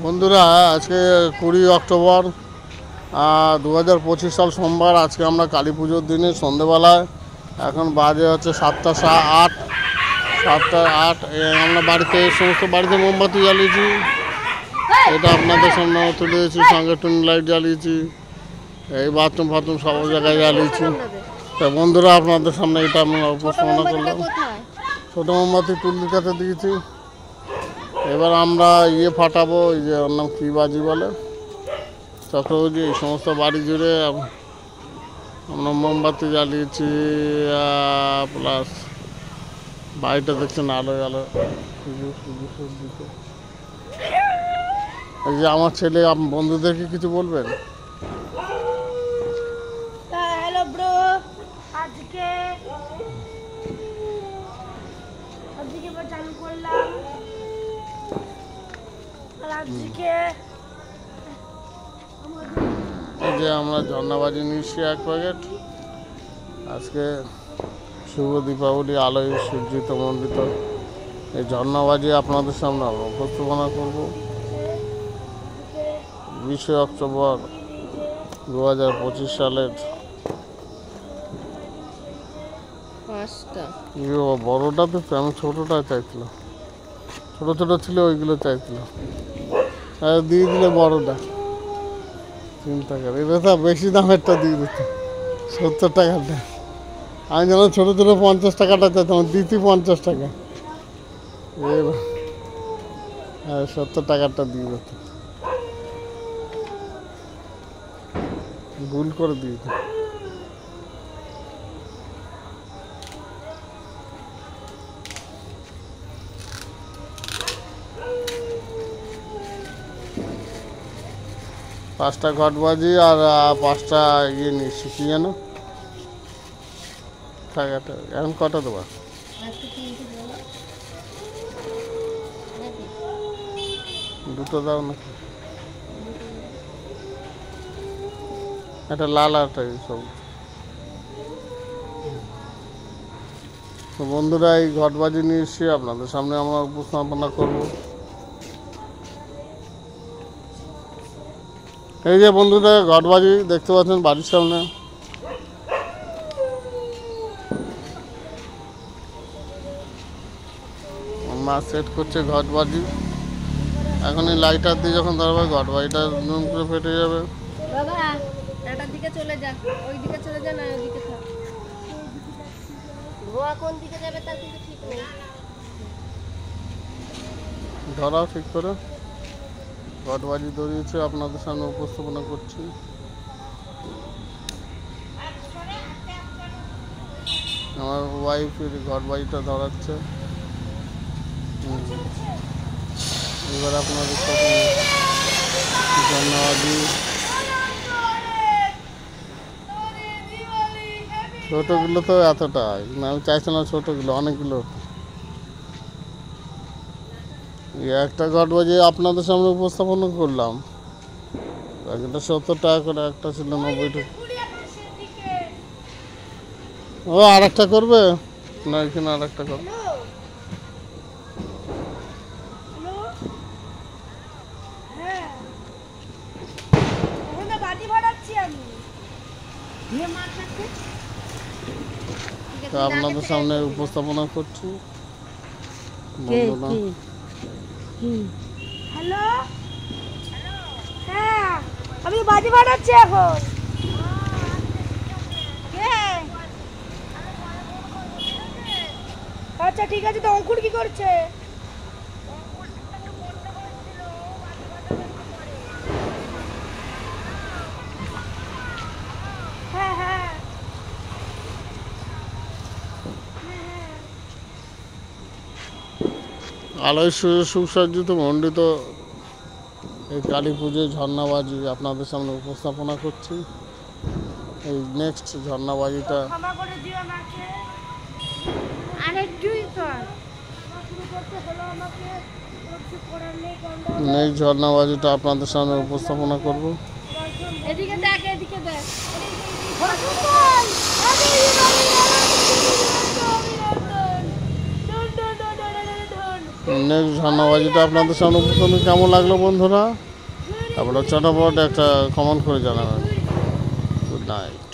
বন্ধুরা, আজকে 20 অক্টোবর 2025 সাল সোমবার। আজকে আমরা কালী পুজোর দিনে সন্ধেবেলায় এখন বাজে হচ্ছে 7:08। আমরা বাড়িতে সমস্ত বাড়িতে মোমবাতি জ্বালিয়েছি। এটা আপনাদের সামনে তুলে দিয়েছি, সঙ্গে টুনি লাইট জ্বালিয়েছি। এই বাথরুম ফাথরুম সব জায়গায় জ্বালিয়েছি। তা বন্ধুরা, আপনাদের সামনে এটা আমরা উপস্থাপনা করলাম। ছোটো মোমবাতি টুলির কাছে দিয়েছি। এবার আমরা ফাটাবো, এই যে ওর নাম কী বাজি বলে, চক্রবর্তী। এই সমস্ত বাড়ি জুড়ে আমরা মোমবাতি জ্বালিয়েছি। প্লাস বাড়িটা দেখছেন আলো আলো। এই যে আমার ছেলে, বন্ধুদেরকে কিছু বলবেন? হ্যালো ব্রো, আজকে চালু করলাম। আজকে এই যে আমরা ঝর্ণাবাজি নিচ্ছি 1 প্যাকেট। আজকে শুভ দীপাবলি, আলোয় সজ্জিত মন্ডিত এই ঝর্ণাবাজি আপনাদের সামনে আমরা উপস্থাপনা করব। 20 অক্টোবর 2025 সালের। বড়টা তো আমি ছোটোটা চাইছিলাম, ছোটো ছোটো ছিল ওইগুলো চাইছিলাম। দিয়ে দিলে বড়টা 3 টাকার। এটা তো বেশি দামেরটা দিয়ে দিত, 70 টাকাটা। আমি যেন ছোটো ছোটো 50 টাকাটা চাইতাম, দিতি 50 টাকা। 70 টাকারটা দিয়ে দিত, ভুল করে দিয়ে দিত। পাঁচটা ঘটবাজি আর 5টা নিচ্ছি, কি জানো টাকাটা। এখন কটা দেবা? দুটো দাও নাকি? একটা লাল আরটা সব। তো বন্ধুরা, এই ঘটবাজি নিয়ে এসে আপনাদের সামনে আমরা উপস্থাপনা করব। এই যে বন্ধুরা, ঘটবাজি দেখতে পাচ্ছেন বাড়ির সামনে। মা সেট করছে ঘটবাজি। এখন এই লাইটার দিয়ে যখন ধরবে, ঘটবাজিটা নুন করে ফেটে যাবে। বাবা, এটার দিকে চলে যা, ওই দিকে চলে যা, না ওই দিকে থাক। ধোয়া কোন দিকে যাবে তার কিন্তু ঠিক নেই। ধরাও ঠিক করে। ঘটবাজি ধরিয়েছে, আপনাদের সামনে উপস্থাপনা করছি। আমার ওয়াইফ ঘটবাজিটা ধরাচ্ছে। এবার আপনাদের সাথে ধন্যবাদি। ছোটোগুলো তো এতটা আমি চাইছিলাম, ছোটোগুলো অনেকগুলো। একটা ঘটবাজি আপনাদের সামনে উপস্থাপনা করলাম। একটা 70 টাকা করে, একটা ছিল 90 টাকা। ও আর একটা করবে না? এখানে আর একটা করবে। আপনাদের সামনে উপস্থাপনা করছি। হ্যালো, হ্যাঁ আমি বাজি ফাটাচ্ছি এখন। আচ্ছা ঠিক আছে। তো অঙ্কুর কি করছে? হ্যাঁ হ্যাঁ, আলোয় সুসজ্জিত মণ্ডিত এই কালী পুজোয় ঝর্ণাবাজি আপনাদের সামনে উপস্থাপনা করছি। এই নেক্সট ঝর্ণাবাজিটা, নেক্সট ঝর্ণাবাজিটা আপনাদের সামনে উপস্থাপনা করব। এদিকে দেখ, এদিকে দেখ। নেক্সট ঝর্ণাবাজিটা আপনাদের সামনে প্রথমে কেমন লাগলো বন্ধুরা, আপনারা চটাপট একটা কমেন্ট করে জানাবেন। Good night.